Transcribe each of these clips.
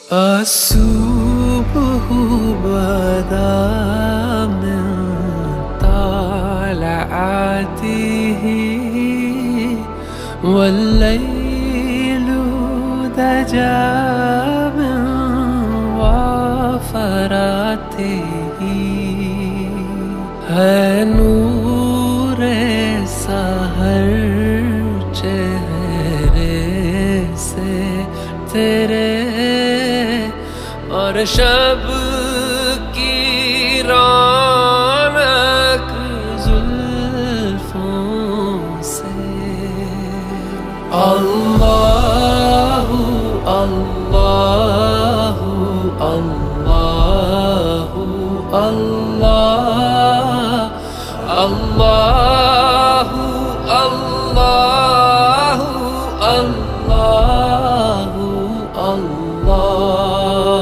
الصبح بدا من طلعته والليل دجا من وفراته ہے نور سحر چہرے سے تیرے اور شب کی رونق زلفوں سے اللہ اللہ اللہ اللہ اللہ اللہ اللہ اللہ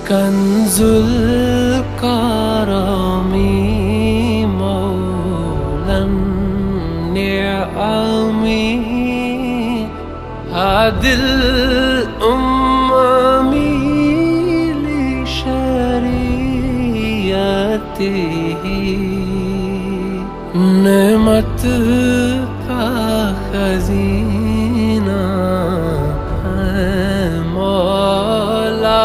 کنز الکرم مولا النعم هادي الأمم لشريعته نعمت کا خزینہ ہے مولا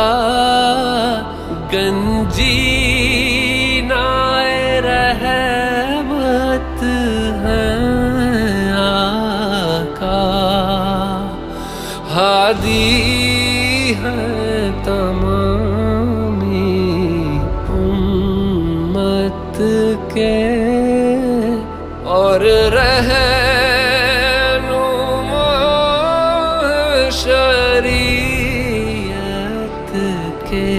گنجینائے رحمت ہے آقا ہادی ہے تمامی امت کے اور رہنما شریعت کے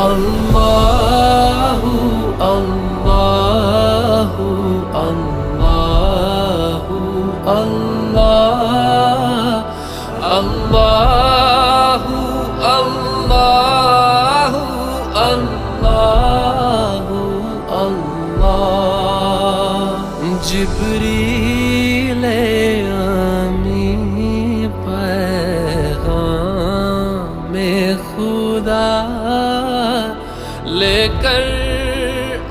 اللہ اللہ اللہ اللہ اللہ اللہ اللہ اللہ جبریل امی پیغام خدا لے کر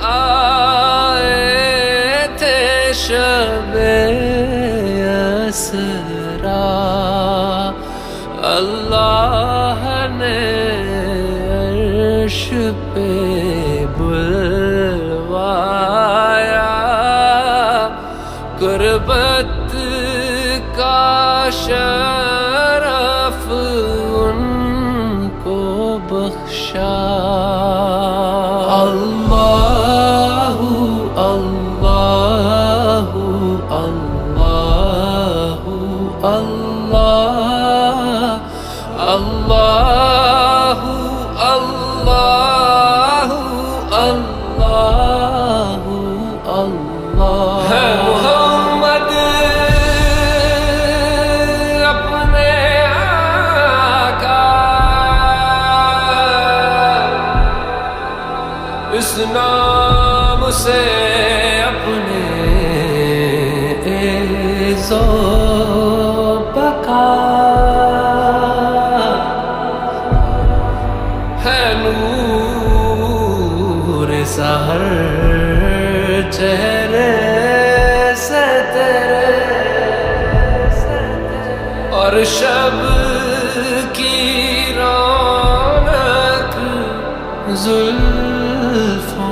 آئے تھے شب اسرا اللہ نے عرش پہ بلوایا قربت کا شرف ان کو بخشا اللہ اللہ اللہ اللہ اللہ اللہ اللہ اللہ ہے محمد اپنے آقا اس نام سے اپنے عز و بقا ہے نور سحر چہرے سے تیرے اور شب کی رونق زلفوں